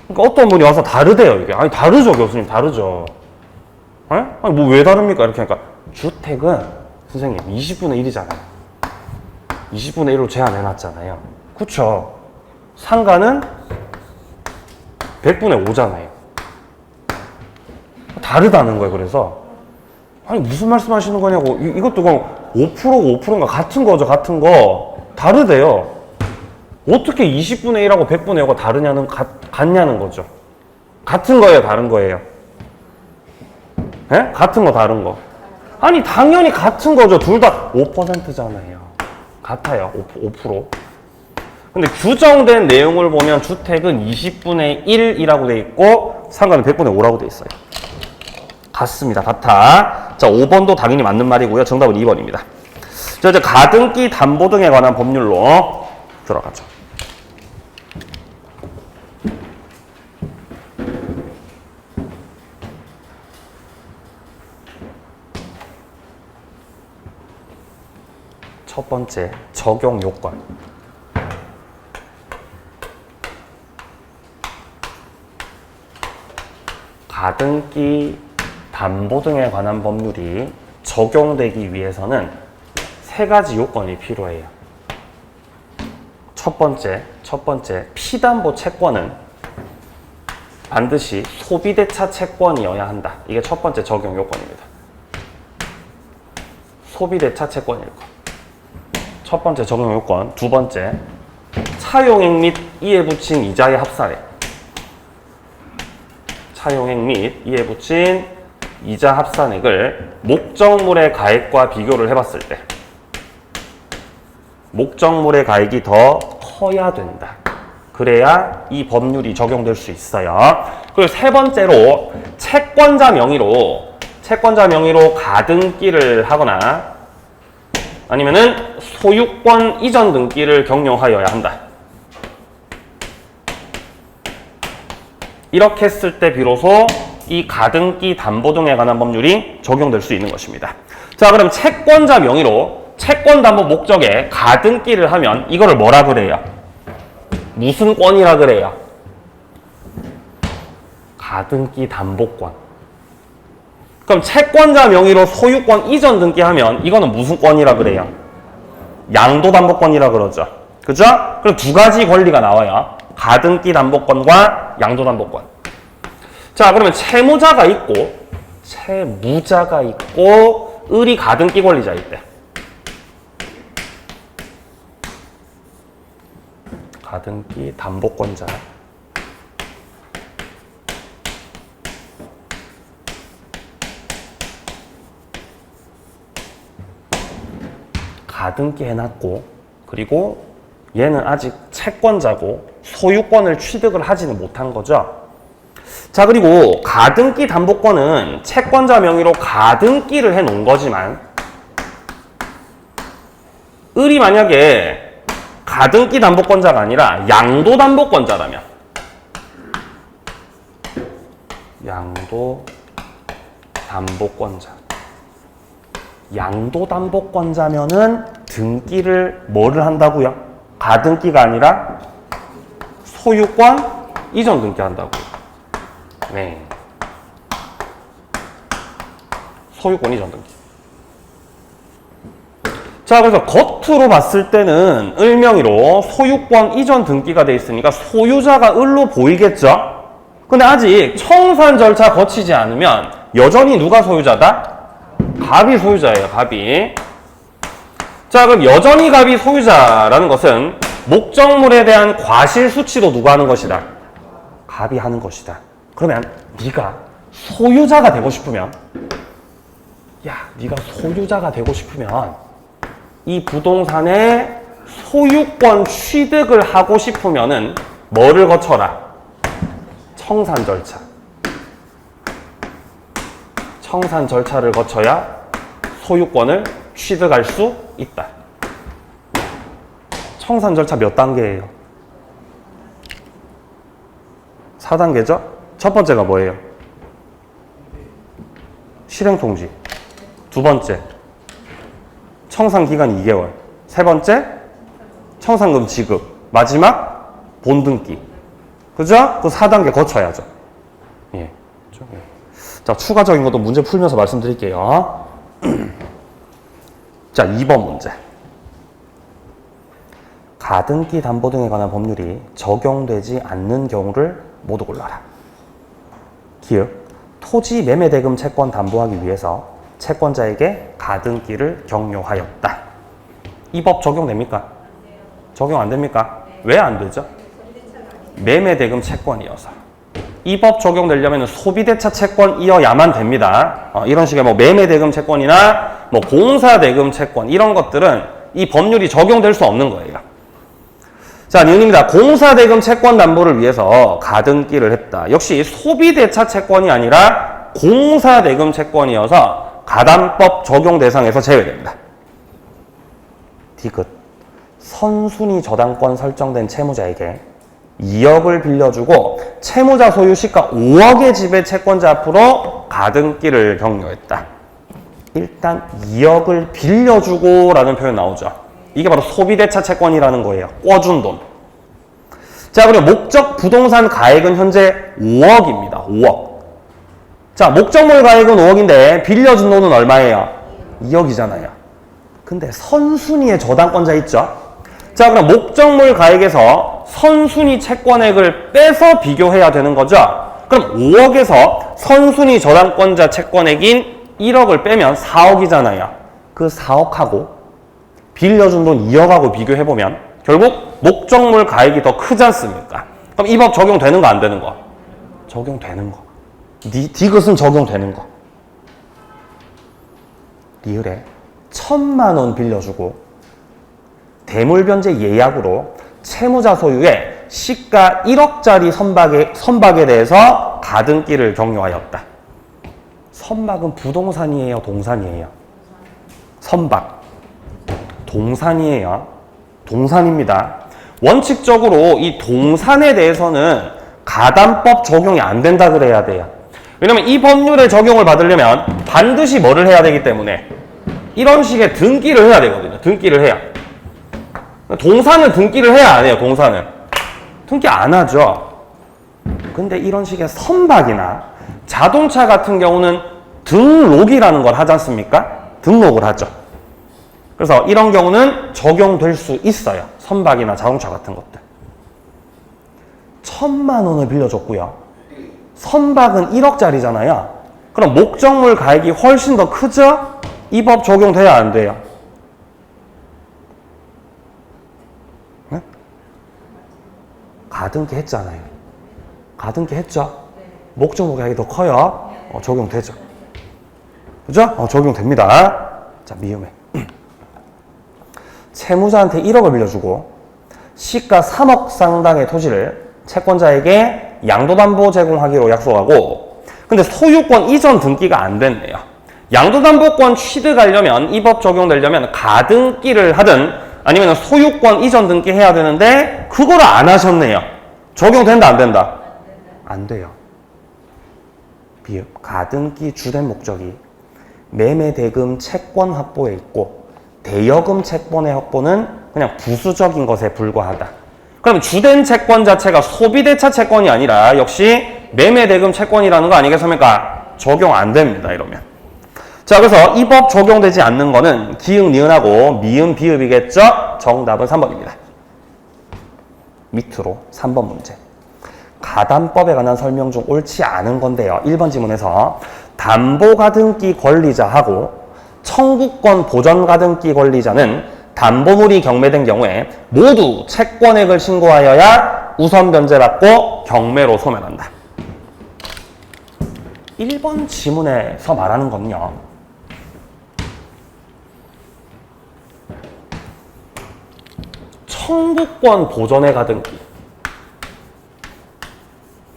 그러니까 어떤 분이 와서 다르대요, 이게. 아니, 다르죠, 교수님, 다르죠. 네? 아니, 뭐 왜 다릅니까? 이렇게 하니까. 주택은, 선생님, 20분의 1이잖아요. 20분의 1로 제한해놨잖아요. 그쵸? 상가는 100분의 5잖아요. 다르다는 거예요, 그래서. 아니, 무슨 말씀 하시는 거냐고. 이것도 그냥 5%인가 같은 거죠, 같은 거. 다르대요. 어떻게 20분의 1하고 100분의 5가 다르냐는, 같냐는 거죠. 같은 거예요, 다른 거예요? 예? 같은 거, 다른 거. 아니, 당연히 같은 거죠. 둘 다 5%잖아요. 같아요, 5%. 근데 규정된 내용을 보면 주택은 20분의 1이라고 돼 있고 상가는 100분의 5라고 돼 있어요. 같습니다. 같아. 자, 5번도 당연히 맞는 말이고요. 정답은 2번입니다. 자, 이제 가등기 담보 등에 관한 법률로 들어가죠. 첫 번째, 적용 요건. 가등기, 담보 등에 관한 법률이 적용되기 위해서는 세 가지 요건이 필요해요. 첫 번째, 피담보 채권은 반드시 소비대차 채권이어야 한다. 이게 첫 번째 적용 요건입니다. 소비대차 채권일 것. 첫 번째 적용 요건. 두 번째, 차용액 및 이에 붙인 이자의 합산액. 차용액 및 이에 붙인 이자 합산액을 목적물의 가액과 비교를 해봤을 때 목적물의 가액이 더 커야 된다. 그래야 이 법률이 적용될 수 있어요. 그리고 세 번째로 채권자 명의로 가등기를 하거나 아니면은 소유권 이전 등기를 경영하여야 한다. 이렇게 했을 때 비로소 이 가등기 담보 등에 관한 법률이 적용될 수 있는 것입니다. 자, 그럼 채권자 명의로 채권 담보 목적에 가등기를 하면 이거를 뭐라 그래요? 무슨 권이라 그래요? 가등기 담보권. 그럼 채권자 명의로 소유권 이전 등기하면 이거는 무슨 권이라 그래요? 양도담보권이라 그러죠. 그죠? 그럼 두 가지 권리가 나와요. 가등기 담보권과 양도담보권. 자, 그러면 채무자가 있고 을이 가등기 권리자일 때 가등기 담보권자 가등기 해놨고 그리고 얘는 아직 채권자고 소유권을 취득을 하지는 못한 거죠. 자, 그리고 가등기 담보권은 채권자 명의로 가등기를 해 놓은 거지만 을이 만약에 가등기 담보권자가 아니라 양도 담보권자라면 양도 담보권자면은 등기를 뭐를 한다고요? 가등기가 아니라 소유권 이전 등기 한다고요. 네. 소유권 이전 등기. 자, 그래서 겉으로 봤을 때는 을 명의로 소유권 이전 등기가 돼 있으니까 소유자가 을로 보이겠죠? 근데 아직 청산 절차 거치지 않으면 여전히 누가 소유자다? 갑이 소유자예요, 갑이. 자, 그럼 여전히 갑이 소유자라는 것은 목적물에 대한 과실 수치도 누가 하는 것이다? 갑이 하는 것이다. 그러면 네가 소유자가 되고 싶으면 이 부동산의 소유권 취득을 하고 싶으면은 뭐를 거쳐라? 청산 절차. 청산 절차를 거쳐야 소유권을 취득할 수 있다. 청산 절차 몇 단계예요? 4단계죠? 첫 번째가 뭐예요? 실행통지. 두 번째, 청산 기간 2개월. 세 번째, 청산금 지급. 마지막, 본등기. 그죠? 그 4단계 거쳐야죠. 예. 자, 추가적인 것도 문제 풀면서 말씀드릴게요. 자, 2번 문제. 가등기 담보 등에 관한 법률이 적용되지 않는 경우를 모두 골라라. 기읍, 토지 매매 대금 채권 담보하기 위해서 채권자에게 가등기를 격려하였다. 이 법 적용됩니까? 적용 안 됩니까? 왜 안 되죠? 매매 대금 채권이어서. 이 법 적용되려면 소비대차 채권이어야만 됩니다. 이런 식의 뭐 매매 대금 채권이나 뭐 공사 대금 채권 이런 것들은 이 법률이 적용될 수 없는 거예요. 자, 니은입니다. 공사 대금 채권 담보를 위해서 가등기를 했다. 역시 소비대차 채권이 아니라 공사 대금 채권이어서 가담법 적용 대상에서 제외됩니다. 디귿. 선순위 저당권 설정된 채무자에게 2억을 빌려주고 채무자 소유 시가 5억의 집의 채권자 앞으로 가등기를 격려했다. 일단 2억을 빌려주고 라는 표현 나오죠. 이게 바로 소비대차 채권이라는 거예요. 꿔준 돈. 자, 그리고 목적 부동산 가액은 현재 5억입니다. 5억. 자, 목적물 가액은 5억인데 빌려준 돈은 얼마예요? 2억이잖아요. 근데 선순위의 저당권자 있죠? 자, 그럼 목적물 가액에서 선순위 채권액을 빼서 비교해야 되는 거죠? 그럼 5억에서 선순위 저당권자 채권액인 1억을 빼면 4억이잖아요. 그 4억하고 빌려준 돈 2억하고 비교해보면 결국 목적물 가액이 더 크지 않습니까? 그럼 이 법 적용되는 거 안 되는 거? 적용되는 거. 디귿은 적용되는 거. 리을에 1,000만 원 빌려주고 대물변제 예약으로 채무자 소유의 시가 1억짜리 선박에 대해서 가등기를 격려하였다. 선박은 부동산이에요? 동산이에요? 선박. 동산이에요. 동산입니다. 원칙적으로 이 동산에 대해서는 가담법 적용이 안 된다 그래야 돼요. 왜냐면 이 법률의 적용을 받으려면 반드시 뭐를 해야 되기 때문에 이런 식의 등기를 해야 되거든요. 등기를 해야. 동산은 등기를 해야 안 해요. 동산은. 등기 안 하죠. 근데 이런 식의 선박이나 자동차 같은 경우는 등록이라는 걸 하지 않습니까? 등록을 하죠. 그래서 이런 경우는 적용될 수 있어요. 선박이나 자동차 같은 것들. 1,000만 원을 빌려줬고요. 선박은 1억짜리잖아요. 그럼 목적물 가액이 훨씬 더 크죠? 이 법 적용돼야 안 돼요? 네? 가등기 했잖아요. 가등기 했죠? 목적물 가액이 더 커요. 적용되죠. 그죠? 적용됩니다. 자, 미음에. 채무자한테 1억을 빌려주고 시가 3억 상당의 토지를 채권자에게 양도담보 제공하기로 약속하고, 근데 소유권 이전 등기가 안 됐네요. 양도담보권 취득하려면, 이 법 적용되려면 가등기를 하든 아니면 소유권 이전 등기 해야 되는데 그걸 안 하셨네요. 적용된다 안 된다? 안 돼요. 비읍 가등기 주된 목적이 매매대금 채권 확보에 있고 대여금 채권의 확보는 그냥 부수적인 것에 불과하다. 그럼 주된 채권 자체가 소비대차 채권이 아니라 역시 매매대금 채권이라는 거 아니겠습니까? 적용 안 됩니다. 이러면. 자, 그래서 이 법 적용되지 않는 거는 기흥, 니은하고 미음, 비읍이겠죠? 정답은 3번입니다. 밑으로 3번 문제. 가담법에 관한 설명 중 옳지 않은 건데요. 1번 지문에서 담보가등기 권리자하고 청구권 보전가등기 권리자는 담보물이 경매된 경우에 모두 채권액을 신고하여야 우선 변제받고 경매로 소멸한다. 1번 지문에서 말하는 건요. 청구권 보전의 가등기.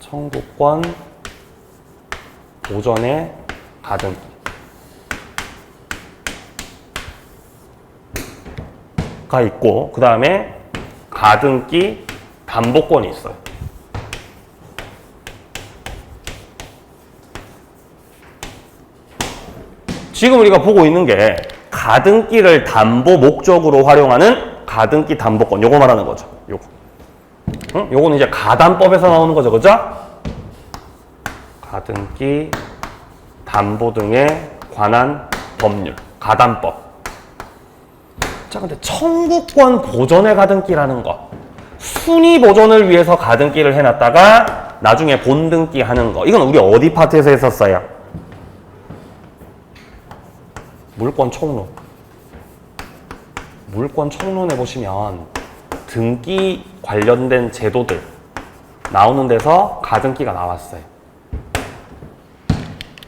청구권 보전의 가등기. 가 있고, 그 다음에 가등기 담보권이 있어요. 지금 우리가 보고 있는 게 가등기를 담보 목적으로 활용하는 가등기 담보권. 요거 말하는 거죠. 요거. 응? 요거는 이제 가담법에서 나오는 거죠. 그죠? 가등기 담보 등에 관한 법률. 가담법. 자, 근데 청구권 보전의 가등기라는 거. 순위 보존을 위해서 가등기를 해놨다가 나중에 본등기 하는 거. 이건 우리 어디 파트에서 했었어요? 물권 총론. 물권 총론에 보시면 등기 관련된 제도들 나오는 데서 가등기가 나왔어요.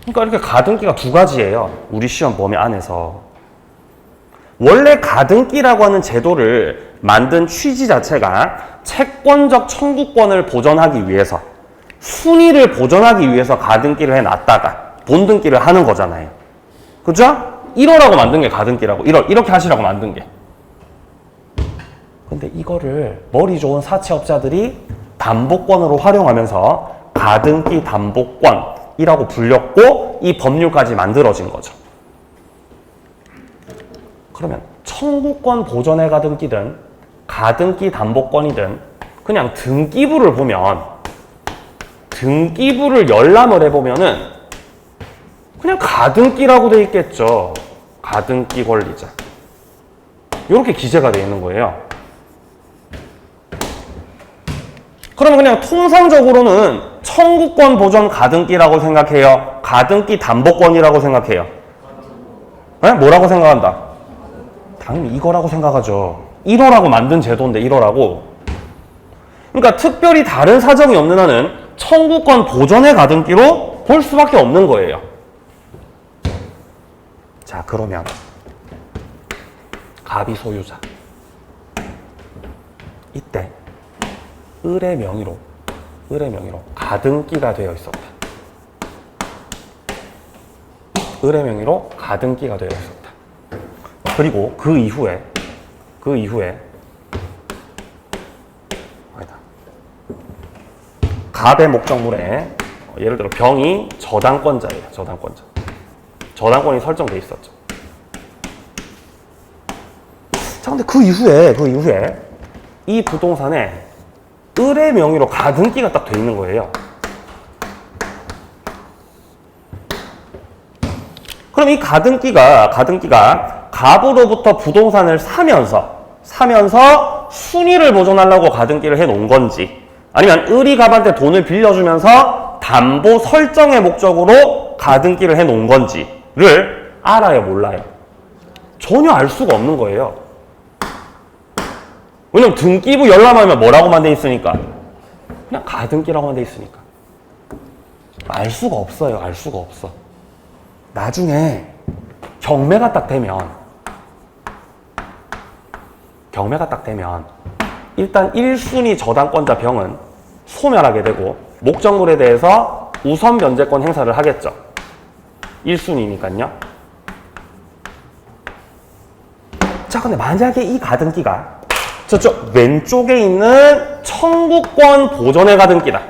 그러니까 이렇게 가등기가 두 가지예요. 우리 시험 범위 안에서. 원래 가등기라고 하는 제도를 만든 취지 자체가 채권적 청구권을 보전하기 위해서, 순위를 보전하기 위해서 가등기를 해놨다가 본등기를 하는 거잖아요. 그죠? 이러라고 만든 게 가등기라고. 이렇게 하시라고 만든 게. 근데 이거를 머리 좋은 사채업자들이 담보권으로 활용하면서 가등기 담보권이라고 불렸고 이 법률까지 만들어진 거죠. 그러면 청구권 보전의 가등기든 가등기 담보권이든 그냥 등기부를 보면, 등기부를 열람을 해보면은 그냥 가등기라고 돼 있겠죠. 가등기 권리자. 이렇게 기재가 돼 있는 거예요. 그러면 그냥 통상적으로는 청구권 보전 가등기라고 생각해요? 가등기 담보권이라고 생각해요? 네? 뭐라고 생각한다? 당연히 이거라고 생각하죠. 1호라고 만든 제도인데 1호라고. 그러니까 특별히 다른 사정이 없는 한은 청구권 보전의 가등기로 볼 수밖에 없는 거예요. 자, 그러면 갑이 소유자. 이때 을의 명의로 가등기가 되어 있었다. 을의 명의로 가등기가 되어 있었다. 그리고 그 이후에 갑의 목적물에 예를 들어 병이 저당권자예요. 저당권이 설정돼 있었죠. 자, 근데 그 이후에 이 부동산에 을의 명의로 가등기가 딱 돼 있는 거예요. 그럼 이 가등기가 갑으로부터 부동산을 사면서 순위를 보존하려고 가등기를 해놓은 건지, 아니면 을이 갑한테 돈을 빌려주면서 담보 설정의 목적으로 가등기를 해놓은 건지를 알아요, 몰라요? 전혀 알 수가 없는 거예요. 왜냐면 등기부 열람하면 뭐라고만 돼 있으니까? 그냥 가등기라고만 돼 있으니까. 알 수가 없어요. 알 수가 없어. 나중에 경매가 딱 되면 일단 1순위 저당권자 병은 소멸하게 되고 목적물에 대해서 우선 변제권 행사를 하겠죠. 1순위니까요. 자, 근데 만약에 이 가등기가 저쪽 왼쪽에 있는 청구권 보존의 가등기다.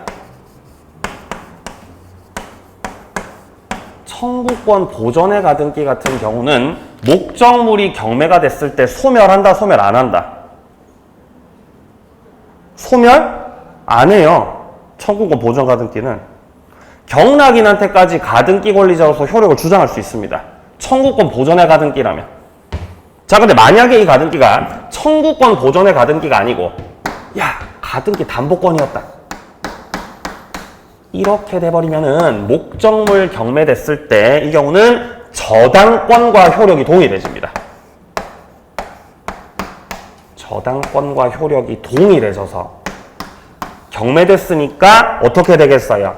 청구권 보존의 가등기 같은 경우는 목적물이 경매가 됐을 때 소멸한다, 소멸 안 한다? 소멸? 안 해요. 청구권 보존 가등기는 경락인한테까지 가등기 권리자로서 효력을 주장할 수 있습니다. 청구권 보존의 가등기라면. 자, 근데 만약에 이 가등기가 청구권 보존의 가등기가 아니고 야, 가등기 담보권이었다. 이렇게 돼버리면은 목적물 경매됐을 때 이 경우는 저당권과 효력이 동일해집니다. 저당권과 효력이 동일해져서 경매됐으니까 어떻게 되겠어요?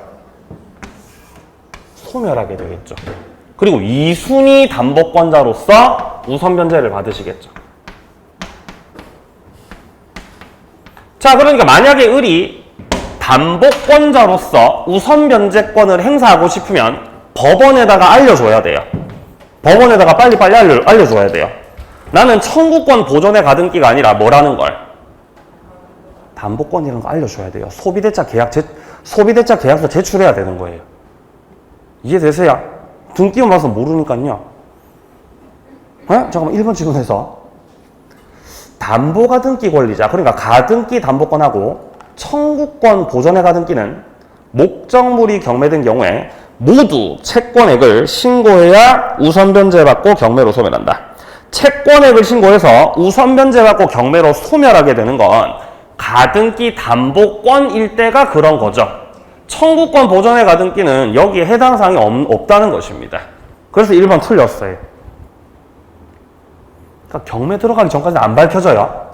소멸하게 되겠죠. 그리고 2순위 담보권자로서 우선 변제를 받으시겠죠. 자, 그러니까 만약에 을이 담보권자로서 우선 변제권을 행사하고 싶으면 법원에다가 알려줘야 돼요. 법원에다가 빨리빨리 알려줘야 돼요. 나는 청구권 보존의 가등기가 아니라 뭐라는 걸? 담보권이라는 거 알려줘야 돼요. 소비대차 계약서 제출해야 되는 거예요. 이해되세요? 등기만 봐서 모르니까요. 잠깐만, 1번 질문에서 담보 가등기 권리자, 그러니까 가등기 담보권하고 청구권 보존의 가등기는 목적물이 경매된 경우에 모두 채권액을 신고해야 우선 변제받고 경매로 소멸한다. 채권액을 신고해서 우선 변제받고 경매로 소멸하게 되는 건 가등기 담보권일 때가 그런 거죠. 청구권 보존의 가등기는 여기에 해당 사항이 없다는 것입니다. 그래서 1번 틀렸어요. 그러니까 경매 들어가기 전까지는 안 밝혀져요.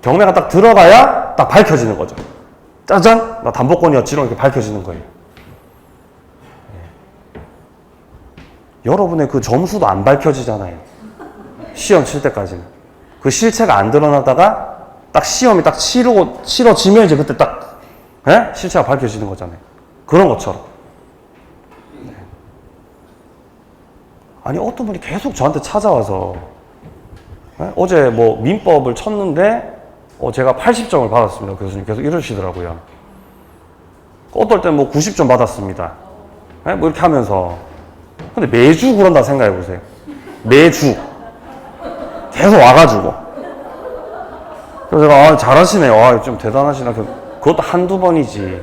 경매가 딱 들어가야 딱 밝혀지는 거죠. 짜잔! 나 담보권이었지롱 이렇게 밝혀지는 거예요. 여러분의 그 점수도 안 밝혀지잖아요. 시험 칠 때까지는. 그 실체가 안 드러나다가 딱 시험이 딱 치러지면 이제 그때 딱 실체가 밝혀지는 거잖아요. 그런 것처럼. 아니, 어떤 분이 계속 저한테 찾아와서 어제 뭐 민법을 쳤는데 제가 80점을 받았습니다. 교수님 계속 이러시더라고요. 어떨 땐 뭐 90점 받았습니다. 뭐 이렇게 하면서. 근데 매주 그런다 생각해 보세요. 매주. 계속 와가지고. 그래서 제가 잘하시네요. 좀 대단하시나. 그것도 한두 번이지.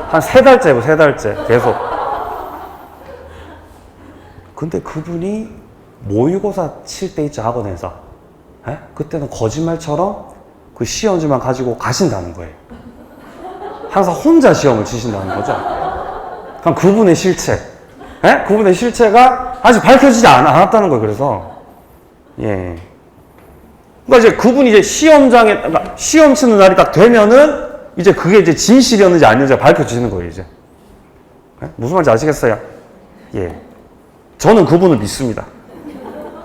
한 3달째고 3달째 계속. 근데 그분이 모의고사 칠 때 있죠, 학원에서. 그때는 거짓말처럼 그 시험지만 가지고 가신다는 거예요. 항상 혼자 시험을 치신다는 거죠. 그럼 그분의 실체, 그분의 실체가 아직 밝혀지지 않았다는 거예요. 그래서 그러니까 이제 그분이 이제 시험장에, 그러니까 시험 치는 날이 딱 되면은 이제 그게 이제 진실이었는지 아닌지가 밝혀지는 거예요. 이제 무슨 말인지 아시겠어요? 저는 그분을 믿습니다.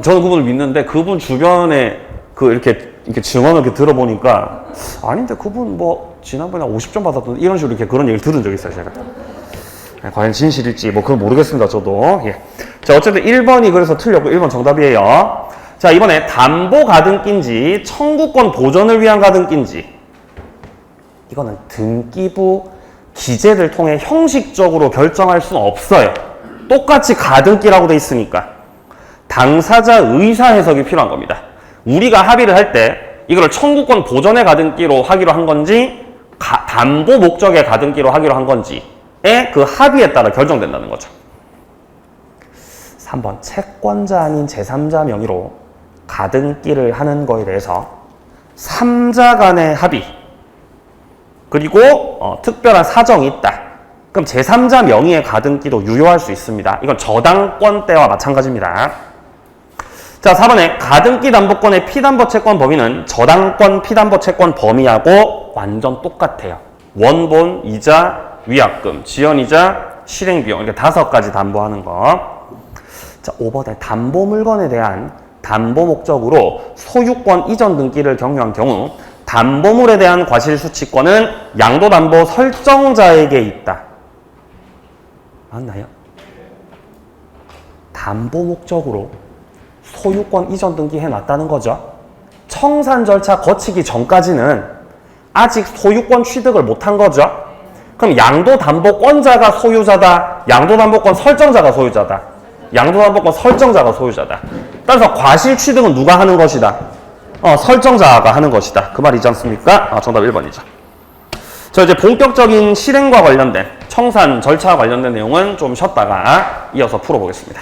저는 그분을 믿는데 그분 주변에 이렇게 증언을 이렇게 들어보니까 아닌데 그분 뭐 지난번에 50점 받았던데 이런 식으로 이렇게 그런 얘기를 들은 적이 있어요, 제가. 과연 진실일지 뭐 그건 모르겠습니다, 저도. 자, 어쨌든 1번이 그래서 틀렸고 1번 정답이에요. 자, 이번에 담보 가등기인지 청구권 보존을 위한 가등기인지 이거는 등기부 기재를 통해 형식적으로 결정할 수는 없어요. 똑같이 가등기라고 돼 있으니까 당사자 의사 해석이 필요한 겁니다. 우리가 합의를 할 때 이걸 청구권 보존의 가등기로 하기로 한 건지 담보 목적의 가등기로 하기로 한 건지의 그 합의에 따라 결정된다는 거죠. 3번 채권자 아닌 제3자 명의로 가등기를 하는 거에 대해서 3자 간의 합의 그리고 특별한 사정이 있다. 그럼 제3자 명의의 가등기도 유효할 수 있습니다. 이건 저당권 때와 마찬가지입니다. 자, 4번에 가등기 담보권의 피담보 채권 범위는 저당권 피담보 채권 범위하고 완전 똑같아요. 원본, 이자, 위약금, 지연이자, 실행비용 이렇게 5가지 담보하는 거. 자, 5번에 담보 물건에 대한 담보 목적으로 소유권 이전 등기를 경유한 경우 담보물에 대한 과실수취권은 양도담보 설정자에게 있다. 맞나요? 담보 목적으로 소유권 이전 등기해 놨다는 거죠. 청산 절차 거치기 전까지는 아직 소유권 취득을 못한 거죠. 그럼 양도담보권자가 소유자다, 양도담보권 설정자가 소유자다. 양도담보권 설정자가 소유자다. 따라서 과실 취득은 누가 하는 것이다? 설정자가 하는 것이다. 그 말이지 않습니까? 정답 1번이죠. 자, 이제 본격적인 실행과 관련된 청산 절차와 관련된 내용은 좀 쉬었다가 이어서 풀어보겠습니다.